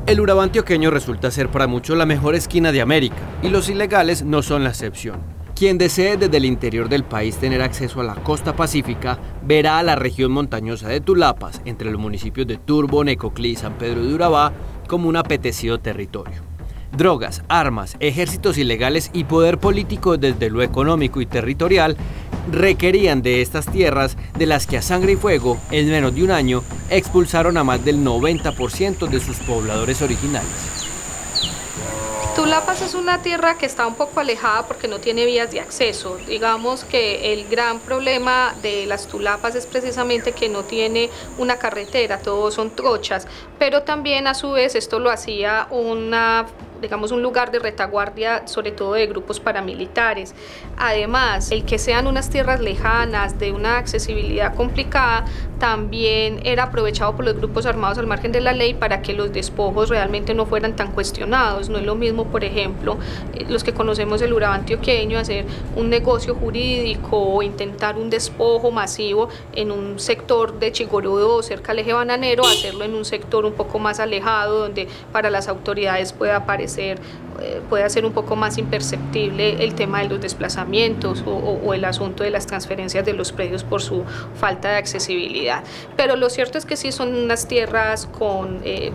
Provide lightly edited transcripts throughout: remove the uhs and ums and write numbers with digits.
El Urabá antioqueño resulta ser para muchos la mejor esquina de América, y los ilegales no son la excepción. Quien desee desde el interior del país tener acceso a la costa pacífica, verá a la región montañosa de Tulapas, entre los municipios de Turbo, Necoclí y San Pedro de Urabá, como un apetecido territorio. Drogas, armas, ejércitos ilegales y poder político desde lo económico y territorial requerían de estas tierras, de las que a sangre y fuego, en menos de un año, expulsaron a más del 90% de sus pobladores originales. Tulapas es una tierra que está un poco alejada porque no tiene vías de acceso. Digamos que el gran problema de las Tulapas es precisamente que no tiene una carretera, todos son trochas, pero también a su vez esto lo hacía un lugar de retaguardia, sobre todo de grupos paramilitares. Además, el que sean unas tierras lejanas, de una accesibilidad complicada, también era aprovechado por los grupos armados al margen de la ley para que los despojos realmente no fueran tan cuestionados. No es lo mismo, por ejemplo, los que conocemos el Urabá antioqueño, hacer un negocio jurídico o intentar un despojo masivo en un sector de Chigorodó, cerca al eje bananero, hacerlo en un sector un poco más alejado, donde para las autoridades puede ser un poco más imperceptible el tema de los desplazamientos o el asunto de las transferencias de los predios por su falta de accesibilidad. Pero lo cierto es que sí son unas tierras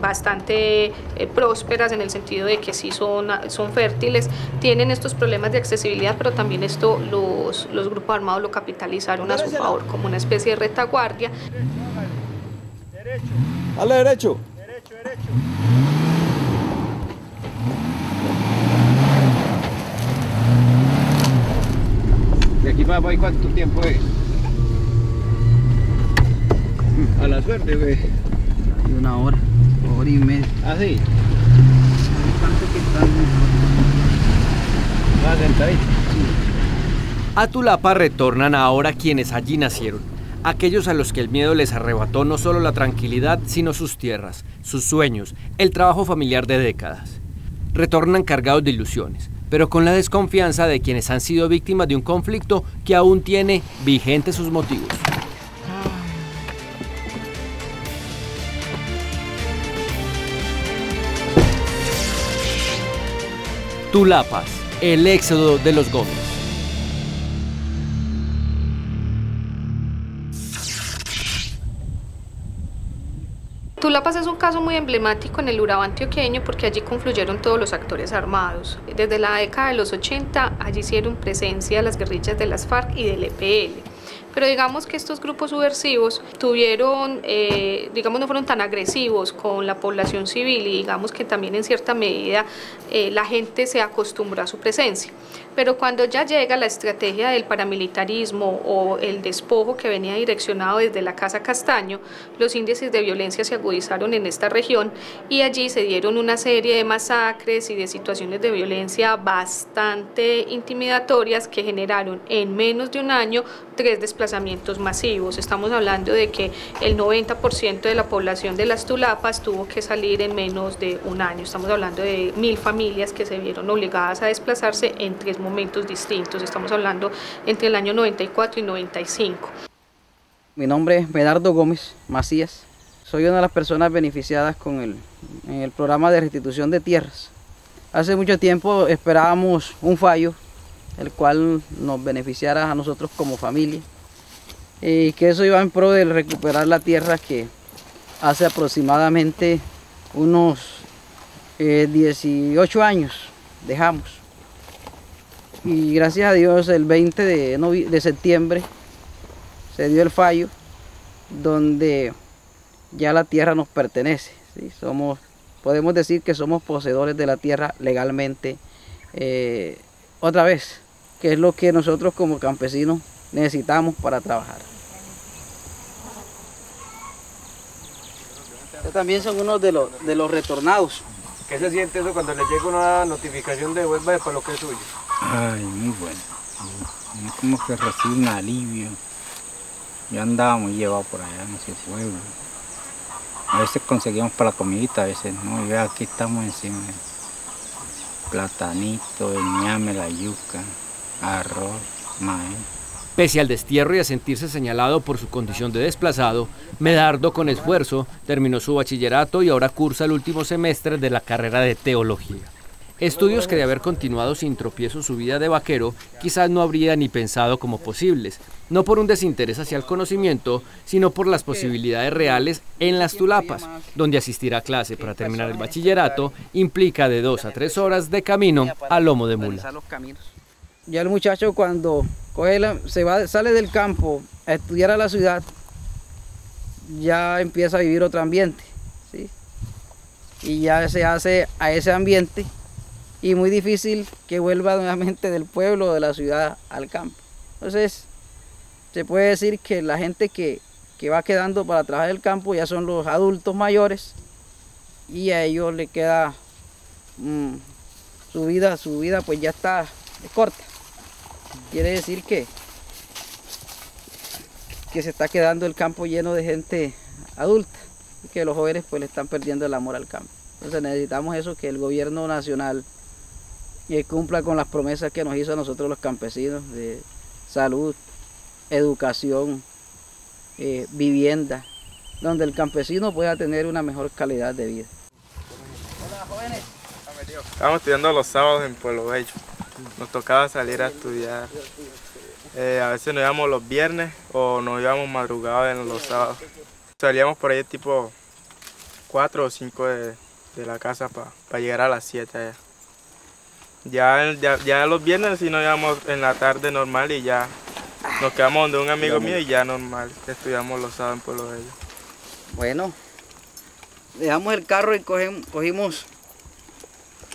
bastante prósperas, en el sentido de que sí son fértiles, tienen estos problemas de accesibilidad, pero también esto los grupos armados lo capitalizaron a su favor como una especie de retaguardia. Derecho. Dale derecho. Derecho. ¿De aquí para allá cuánto tiempo es? A la suerte, güey. Una hora y media. ¿Ah, sí? ¿Vas sentadito? A Tulapa retornan ahora quienes allí nacieron, aquellos a los que el miedo les arrebató no solo la tranquilidad, sino sus tierras, sus sueños, el trabajo familiar de décadas. Retornan cargados de ilusiones, pero con la desconfianza de quienes han sido víctimas de un conflicto que aún tiene vigentes sus motivos. Tulapas, el éxodo de los Gómez. Tulapas es un caso muy emblemático en el Urabá antioqueño porque allí confluyeron todos los actores armados. Desde la década de los 80 allí hicieron presencia las guerrillas de las FARC y del EPL. Pero digamos que estos grupos subversivos no fueron tan agresivos con la población civil, y digamos que también en cierta medida la gente se acostumbró a su presencia. Pero cuando ya llega la estrategia del paramilitarismo o el despojo que venía direccionado desde la Casa Castaño, los índices de violencia se agudizaron en esta región y allí se dieron una serie de masacres y de situaciones de violencia bastante intimidatorias que generaron en menos de un año 3 desplazamientos masivos. Estamos hablando de que el 90% de la población de las Tulapas tuvo que salir en menos de un año. Estamos hablando de 1000 familias que se vieron obligadas a desplazarse en 3 momentos distintos. Estamos hablando entre el año 94 y 95. Mi nombre es Medardo Gómez Macías. Soy una de las personas beneficiadas en el programa de restitución de tierras. Hace mucho tiempo esperábamos un fallo, el cual nos beneficiara a nosotros como familia, y que eso iba en pro de recuperar la tierra que hace aproximadamente unos 18 años dejamos. Y gracias a Dios el 20 de septiembre se dio el fallo donde ya la tierra nos pertenece, ¿sí? Podemos decir que somos poseedores de la tierra legalmente otra vez, que es lo que nosotros como campesinos necesitamos para trabajar. Estos también son unos de los retornados. ¿Qué se siente eso cuando le llega una notificación de vuelva para lo que es suyo? Ay, muy bueno. Es como que recibe un alivio. Yo andaba muy llevado por allá en ese pueblo. A veces conseguíamos para la comidita, a veces no. Y aquí estamos encima. Platanito, el ñame, la yuca, arroz, maíz. Pese al destierro y a sentirse señalado por su condición de desplazado, Medardo con esfuerzo terminó su bachillerato y ahora cursa el último semestre de la carrera de teología. Estudios que de haber continuado sin tropiezo su vida de vaquero, quizás no habría ni pensado como posibles, no por un desinterés hacia el conocimiento, sino por las posibilidades reales en las Tulapas, donde asistir a clase para terminar el bachillerato implica de 2 a 3 horas de camino a lomo de mula. Ya el muchacho cuando sale del campo a estudiar a la ciudad, ya empieza a vivir otro ambiente, ¿sí? Y ya se hace a ese ambiente y muy difícil que vuelva nuevamente del pueblo o de la ciudad al campo. Entonces, se puede decir que la gente que va quedando para trabajar en el campo ya son los adultos mayores y a ellos le queda su vida pues ya está corta. Quiere decir que se está quedando el campo lleno de gente adulta y que los jóvenes pues le están perdiendo el amor al campo. Entonces necesitamos eso, que el gobierno nacional cumpla con las promesas que nos hizo a nosotros los campesinos de salud, educación, vivienda, donde el campesino pueda tener una mejor calidad de vida. Hola, jóvenes. Estábamos estudiando los sábados en Pueblo Bello. Nos tocaba salir a estudiar. A veces nos íbamos los viernes o nos íbamos madrugados en los sábados. Salíamos por ahí tipo 4 o 5 de la casa para llegar a las 7 allá. Ya los viernes sí nos íbamos en la tarde normal y ya nos quedamos donde un amigo mío y ya normal estudiamos los sábados en Pueblo Bello. Bueno, dejamos el carro y cogimos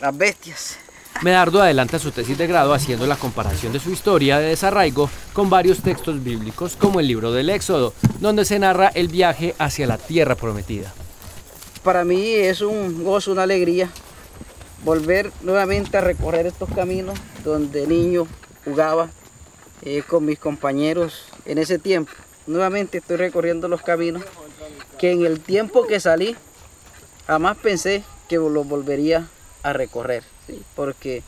las bestias. Medardo adelanta su tesis de grado haciendo la comparación de su historia de desarraigo con varios textos bíblicos como el libro del Éxodo, donde se narra el viaje hacia la tierra prometida. Para mí es un gozo, una alegría volver nuevamente a recorrer estos caminos donde niño jugaba con mis compañeros en ese tiempo. Nuevamente estoy recorriendo los caminos que en el tiempo que salí jamás pensé que los volvería a recorrer, ¿sí? Porque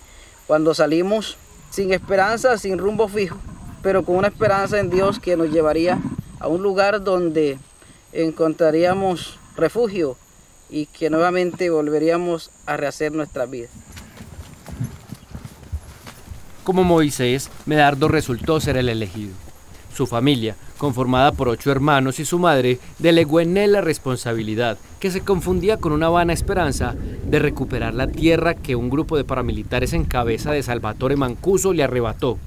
cuando salimos sin esperanza, sin rumbo fijo, pero con una esperanza en Dios que nos llevaría a un lugar donde encontraríamos refugio y que nuevamente volveríamos a rehacer nuestra vida. Como Moisés, Medardo resultó ser el elegido. Su familia, conformada por 8 hermanos y su madre, delegó en él la responsabilidad, que se confundía con una vana esperanza de recuperar la tierra que un grupo de paramilitares en cabeza de Salvatore Mancuso le arrebató,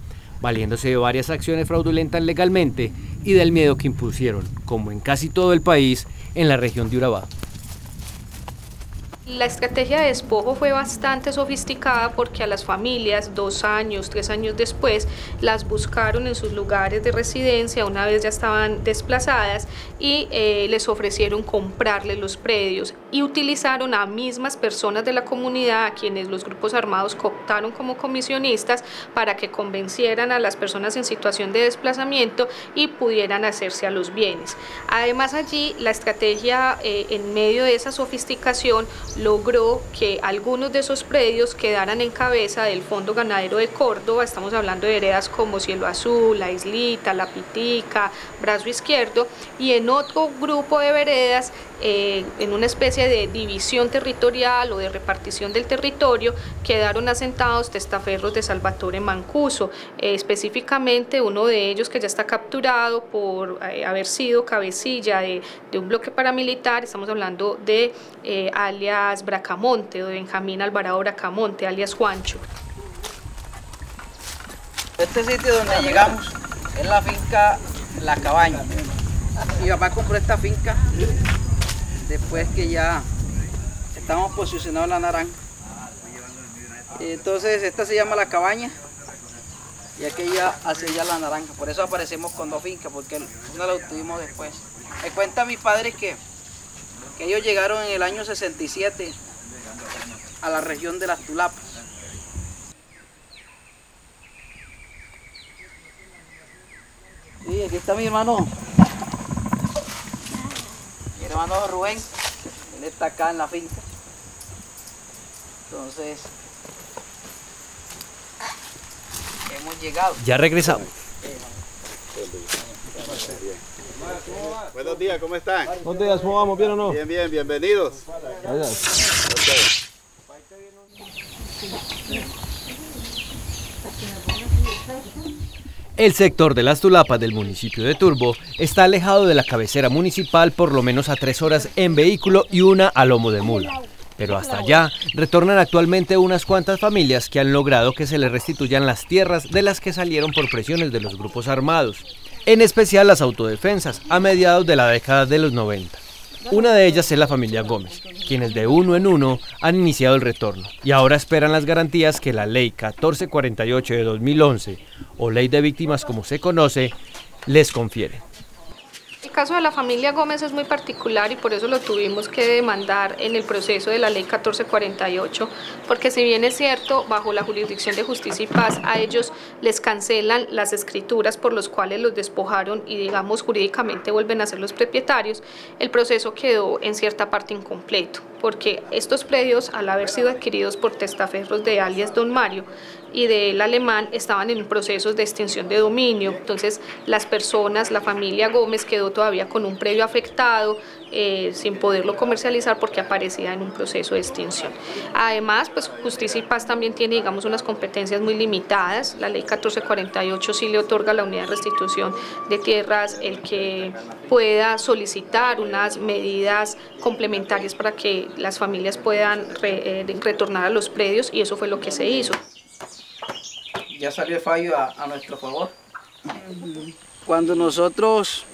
valiéndose de varias acciones fraudulentas legalmente y del miedo que impusieron, como en casi todo el país, en la región de Urabá. La estrategia de despojo fue bastante sofisticada porque a las familias 2 años, 3 años después las buscaron en sus lugares de residencia una vez ya estaban desplazadas y les ofrecieron comprarles los predios y utilizaron a mismas personas de la comunidad a quienes los grupos armados cooptaron como comisionistas para que convencieran a las personas en situación de desplazamiento y pudieran hacerse a los bienes. Además allí la estrategia en medio de esa sofisticación logró que algunos de esos predios quedaran en cabeza del Fondo Ganadero de Córdoba. Estamos hablando de veredas como Cielo Azul, La Islita, La Pitica, Brazo Izquierdo, y en otro grupo de veredas, en una especie de división territorial o de repartición del territorio, quedaron asentados testaferros de Salvatore Mancuso, específicamente uno de ellos que ya está capturado por haber sido cabecilla de un bloque paramilitar. Estamos hablando de alias Bracamonte, o de Benjamín Alvarado Bracamonte, alias Juancho. Este sitio donde llegamos es la finca La Cabaña. Mi papá compró esta finca después que ya estamos posicionados en La Naranja. Entonces esta se llama La Cabaña y aquella hacia allá La Naranja. Por eso aparecemos con 2 fincas, porque una la obtuvimos después. Me cuenta mis padres que ellos llegaron en el año 67 a la región de las Tulapas. Y aquí está mi hermano Rubén, él está acá en la finca. Entonces, hemos llegado. Ya regresamos. Buenos días, ¿cómo están? Buenos días, ¿cómo vamos? ¿Bien o no? Bien, bien, bienvenidos. Gracias. Okay. El sector de las Tulapas del municipio de Turbo está alejado de la cabecera municipal por lo menos a 3 horas en vehículo y 1 a lomo de mula. Pero hasta allá retornan actualmente unas cuantas familias que han logrado que se les restituyan las tierras de las que salieron por presiones de los grupos armados, en especial las autodefensas, a mediados de la década de los 90. Una de ellas es la familia Gómez, quienes de uno en uno han iniciado el retorno y ahora esperan las garantías que la Ley 1448 de 2011, o Ley de Víctimas como se conoce, les confiere. El caso de la familia Gómez es muy particular y por eso lo tuvimos que demandar en el proceso de la Ley 1448, porque si bien es cierto, bajo la jurisdicción de Justicia y Paz, a ellos les cancelan las escrituras por los cuales los despojaron y digamos jurídicamente vuelven a ser los propietarios, el proceso quedó en cierta parte incompleto, porque estos predios, al haber sido adquiridos por testaferros de alias Don Mario y del Alemán, estaban en procesos de extinción de dominio. Entonces las personas, la familia Gómez quedó todavía con un predio afectado, sin poderlo comercializar porque aparecía en un proceso de extinción. Además, pues Justicia y Paz también tiene, digamos, unas competencias muy limitadas. La Ley 1448 sí le otorga a la unidad de restitución de tierras el que pueda solicitar unas medidas complementarias para que las familias puedan retornar a los predios y eso fue lo que se hizo. Ya salió el fallo a nuestro favor. Cuando nosotros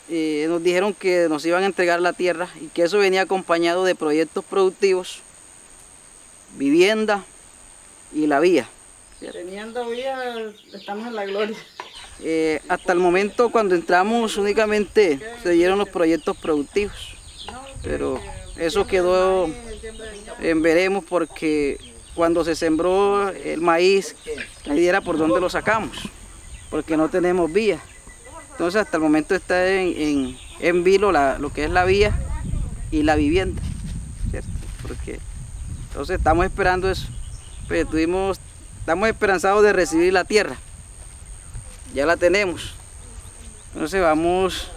nos dijeron que nos iban a entregar la tierra y que eso venía acompañado de proyectos productivos, vivienda y la vía. Teniendo vía, estamos en la gloria. Hasta el momento cuando entramos únicamente se dieron los proyectos productivos, pero eso quedó en veremos porque cuando se sembró el maíz, la idea era por dónde lo sacamos, porque no tenemos vía. Entonces hasta el momento está en vilo lo que es la vía y la vivienda, ¿cierto? Porque entonces estamos esperando eso, pues estamos esperanzados de recibir la tierra, ya la tenemos. Entonces vamos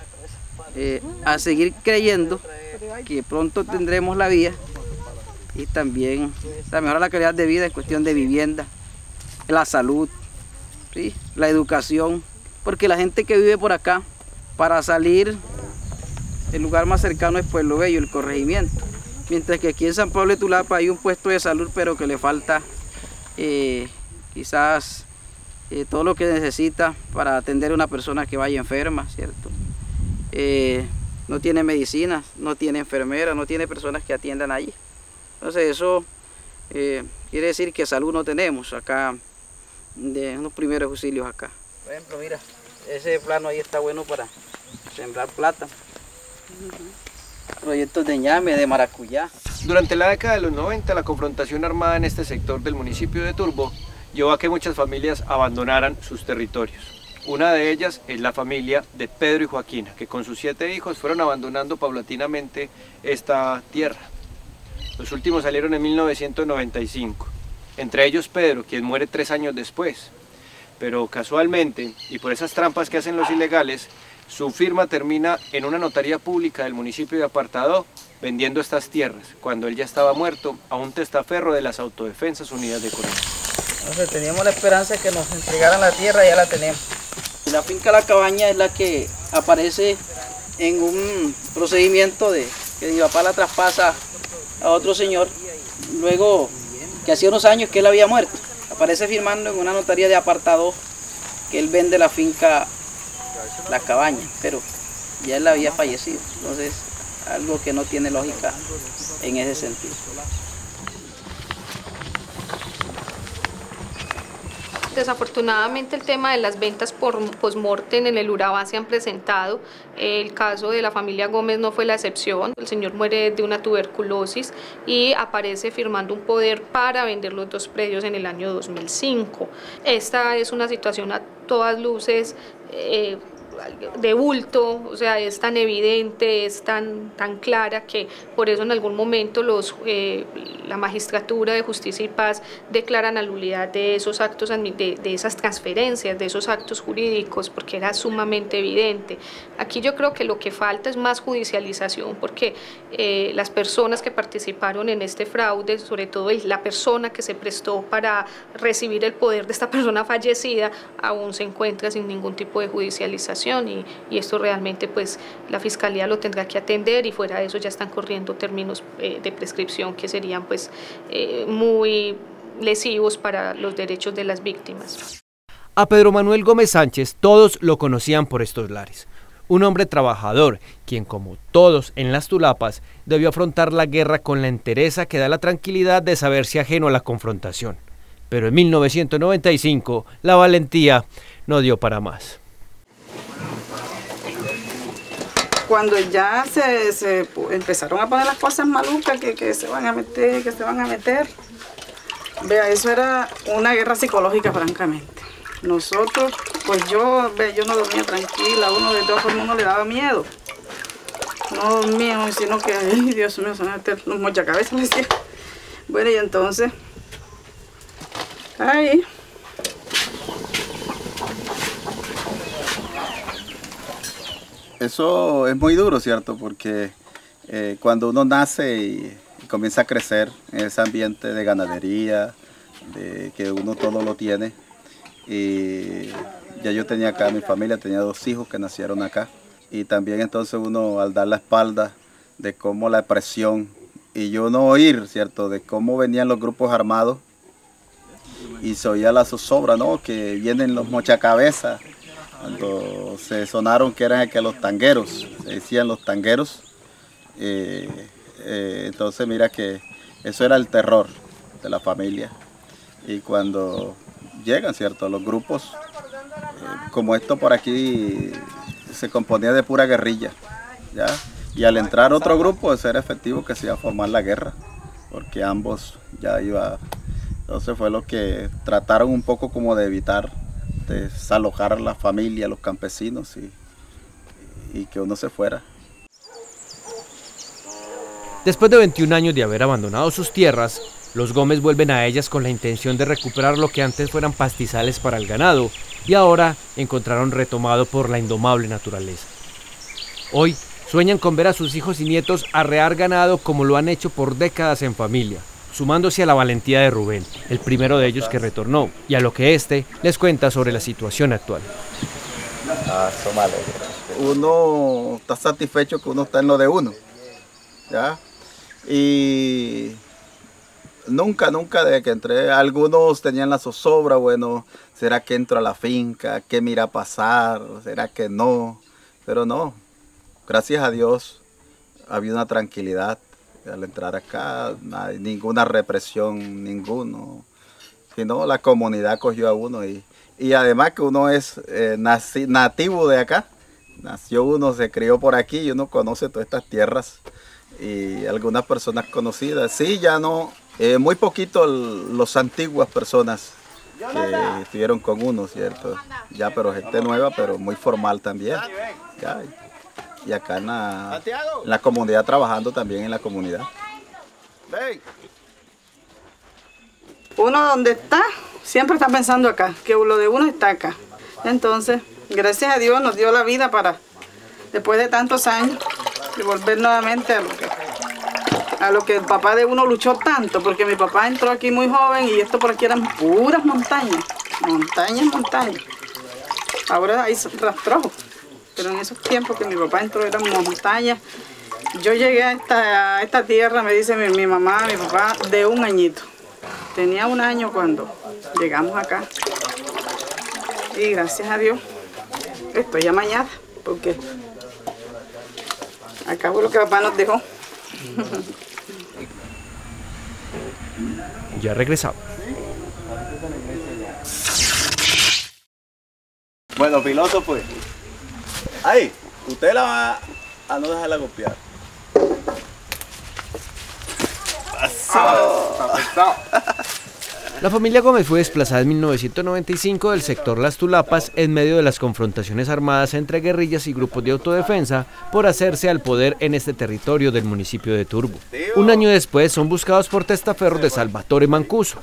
a seguir creyendo que pronto tendremos la vía y también mejorar la calidad de vida en cuestión de vivienda, la salud, ¿sí? La educación, porque la gente que vive por acá, para salir, el lugar más cercano es Pueblo Bello, el corregimiento, mientras que aquí en San Pablo de Tulapa hay un puesto de salud, pero que le falta quizás todo lo que necesita para atender a una persona que vaya enferma, ¿cierto? No tiene medicinas, no tiene enfermeras, no tiene personas que atiendan allí. Entonces eso quiere decir que salud no tenemos acá, de unos primeros auxilios acá. Por ejemplo, mira, ese plano ahí está bueno para sembrar plátano. Proyectos de ñame, de maracuyá. Durante la década de los 90, la confrontación armada en este sector del municipio de Turbo llevó a que muchas familias abandonaran sus territorios. Una de ellas es la familia de Pedro y Joaquina, que con sus 7 hijos fueron abandonando paulatinamente esta tierra. Los últimos salieron en 1995, entre ellos Pedro, quien muere 3 años después. Pero casualmente, y por esas trampas que hacen los ilegales, su firma termina en una notaría pública del municipio de Apartadó, vendiendo estas tierras, cuando él ya estaba muerto, a un testaferro de las Autodefensas Unidas de Colombia. Entonces teníamos la esperanza de que nos entregaran la tierra, ya la tenemos. La finca La Cabaña es la que aparece en un procedimiento de que mi papá la traspasa a otro señor, luego que hacía unos años que él había muerto. Aparece firmando en una notaría de Apartadó que él vende la finca La Cabaña, pero ya él había fallecido, entonces algo que no tiene lógica en ese sentido. Desafortunadamente el tema de las ventas por post-mortem en el Urabá se han presentado. El caso de la familia Gómez no fue la excepción. El señor muere de una tuberculosis y aparece firmando un poder para vender los 2 predios en el año 2005. Esta es una situación a todas luces de bulto, o sea, es tan evidente, es tan clara que por eso en algún momento la Magistratura de Justicia y Paz declara la nulidad de esos actos, de esas transferencias, de esos actos jurídicos, porque era sumamente evidente. Aquí yo creo que lo que falta es más judicialización, porque las personas que participaron en este fraude, sobre todo la persona que se prestó para recibir el poder de esta persona fallecida, aún se encuentra sin ningún tipo de judicialización y esto realmente pues la Fiscalía lo tendrá que atender y fuera de eso ya están corriendo términos de prescripción que serían pues muy lesivos para los derechos de las víctimas. A Pedro Manuel Gómez Sánchez todos lo conocían por estos lares. Un hombre trabajador, quien como todos en las Tulapas, debió afrontar la guerra con la entereza que da la tranquilidad de saberse ajeno a la confrontación. Pero en 1995 la valentía no dio para más. Cuando ya se empezaron a poner las cosas malucas que se van a meter, vea, eso era una guerra psicológica francamente. Nosotros, pues yo no dormía tranquila, uno de todas formas uno le daba miedo. No dormía, sino que, ay Dios mío, se van a meter los mochacabezas, me decía. Bueno, y entonces, ahí. Eso es muy duro, ¿cierto? Porque cuando uno nace y comienza a crecer en ese ambiente de ganadería, de que uno todo lo tiene, y ya yo tenía acá mi familia, tenía 2 hijos que nacieron acá, y también entonces uno al dar la espalda de cómo la presión, y yo no oír, ¿cierto? De cómo venían los grupos armados, y se oía la zozobra, ¿no? Que vienen los mochacabezas, cuando se sonaron que eran que los tangueros, se decían los tangueros, entonces mira que eso era el terror de la familia. Y cuando llegan, ¿cierto? Los grupos, como esto por aquí se componía de pura guerrilla, ¿ya? Y al entrar otro grupo, eso era efectivo que se iba a formar la guerra, porque ambos ya iba. Entonces fue lo que trataron un poco como de evitar, de desalojar a la familia, a los campesinos y que uno se fuera. Después de 21 años de haber abandonado sus tierras, los Gómez vuelven a ellas con la intención de recuperar lo que antes fueran pastizales para el ganado y ahora encontraron retomado por la indomable naturaleza. Hoy sueñan con ver a sus hijos y nietos arrear ganado como lo han hecho por décadas en familia, sumándose a la valentía de Rubén, el primero de ellos que retornó, y a lo que éste les cuenta sobre la situación actual. Uno está satisfecho que uno está en lo de uno, ¿ya? Y nunca de que entré, algunos tenían la zozobra, bueno, ¿será que entro a la finca? ¿Qué me irá a pasar? ¿Será que no? Pero no, gracias a Dios había una tranquilidad al entrar acá, ninguna represión, ninguno, sino la comunidad cogió a uno y además que uno es nativo de acá, nació uno, se crió por aquí y uno conoce todas estas tierras y algunas personas conocidas, sí, ya no, muy poquito los antiguas personas que estuvieron con uno, ¿cierto? Ya, pero gente nueva, pero muy formal también, ya. Y acá en la comunidad, trabajando también en la comunidad. Uno donde está, siempre está pensando acá, que lo de uno está acá. Entonces, gracias a Dios nos dio la vida para, después de tantos años, y volver nuevamente a lo que el papá de uno luchó tanto, porque mi papá entró aquí muy joven y esto por aquí eran puras montañas, montañas. Ahora hay rastrojos. Pero en esos tiempos que mi papá entró eran montañas. Yo llegué a esta tierra, me dice mi mamá, mi papá, de 1 añito. Tenía 1 año cuando llegamos acá. Y gracias a Dios estoy amañada, porque acabo lo que papá nos dejó. Ya regresamos. Bueno, piloto, pues. Ahí, usted la va a no dejarla golpear. La familia Gómez fue desplazada en 1995 del sector Las Tulapas en medio de las confrontaciones armadas entre guerrillas y grupos de autodefensa por hacerse al poder en este territorio del municipio de Turbo. Un año después son buscados por testaferros de Salvatore Mancuso,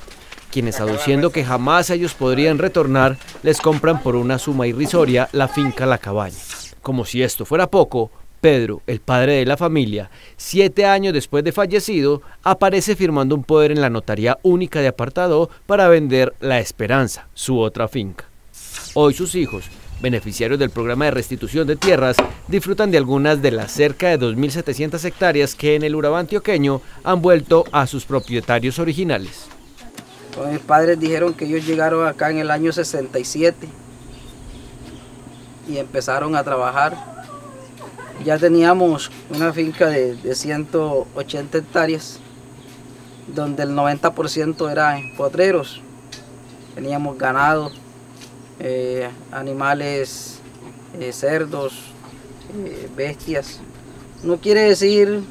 quienes aduciendo que jamás ellos podrían retornar, les compran por una suma irrisoria la finca La Cabaña. Como si esto fuera poco, Pedro, el padre de la familia, 7 años después de fallecido, aparece firmando un poder en la notaría única de Apartadó para vender La Esperanza, su otra finca. Hoy sus hijos, beneficiarios del programa de restitución de tierras, disfrutan de algunas de las cerca de 2.700 hectáreas que en el Urabá antioqueño han vuelto a sus propietarios originales. Mis padres dijeron que ellos llegaron acá en el año 67 y empezaron a trabajar. Ya teníamos una finca de 180 hectáreas, donde el 90% eran potreros. Teníamos ganado, animales, cerdos, bestias. No quiere decir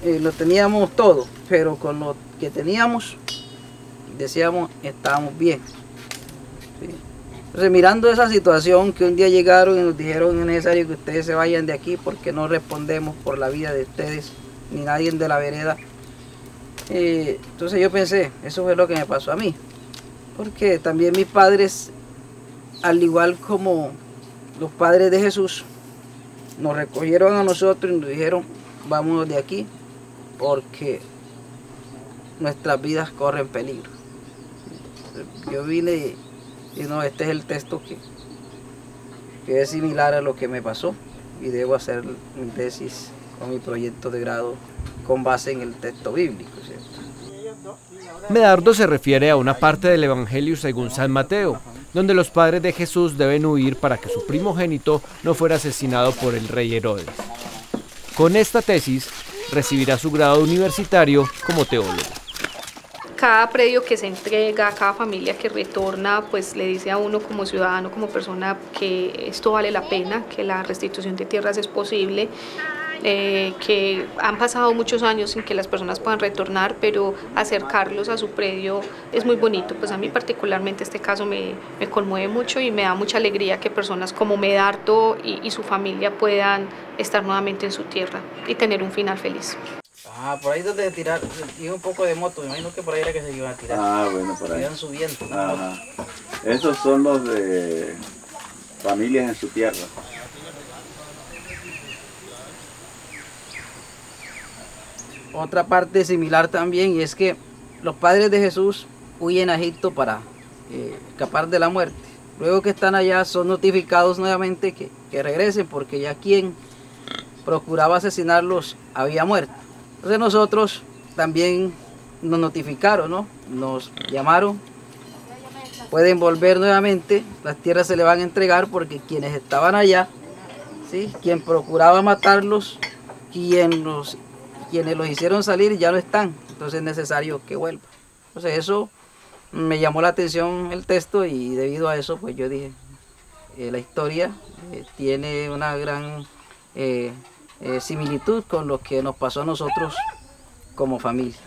lo teníamos todo, pero con lo que teníamos, decíamos, estábamos bien. ¿Sí? Entonces, mirando esa situación, que un día llegaron y nos dijeron es necesario que ustedes se vayan de aquí porque no respondemos por la vida de ustedes, ni nadie de la vereda. Entonces yo pensé, eso fue lo que me pasó a mí. Porque también mis padres, al igual como los padres de Jesús, nos recogieron a nosotros y nos dijeron, vámonos de aquí porque nuestras vidas corren peligro. Yo vine y no, este es el texto que es similar a lo que me pasó y debo hacer mi tesis con mi proyecto de grado con base en el texto bíblico, ¿cierto? Medardo se refiere a una parte del Evangelio según San Mateo, donde los padres de Jesús deben huir para que su primogénito no fuera asesinado por el rey Herodes. Con esta tesis recibirá su grado universitario como teólogo. Cada predio que se entrega, cada familia que retorna, pues le dice a uno como ciudadano, como persona, que esto vale la pena, que la restitución de tierras es posible, que han pasado muchos años sin que las personas puedan retornar, pero acercarlos a su predio es muy bonito. Pues a mí particularmente este caso me conmueve mucho y me da mucha alegría que personas como Medardo y su familia puedan estar nuevamente en su tierra y tener un final feliz. Ah, por ahí donde tirar, iba un poco de moto, me imagino que por ahí era que se iban a tirar. Ah, bueno, por ahí. Iban subiendo. Ajá. Esos son los de familias en su tierra. Otra parte similar también, y es que los padres de Jesús huyen a Egipto para escapar de la muerte. Luego que están allá son notificados nuevamente que regresen porque ya quien procuraba asesinarlos había muerto. Entonces nosotros también nos notificaron, ¿no? Nos llamaron, pueden volver nuevamente, las tierras se le van a entregar porque quienes estaban allá, ¿sí? Quien procuraba matarlos, quienes los hicieron salir ya no están, entonces es necesario que vuelvan. Entonces eso me llamó la atención el texto y debido a eso pues yo dije, la historia tiene una gran similitud con lo que nos pasó a nosotros como familia.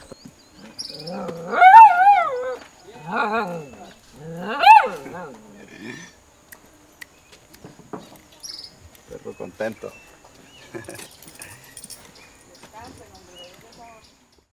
Perro contento.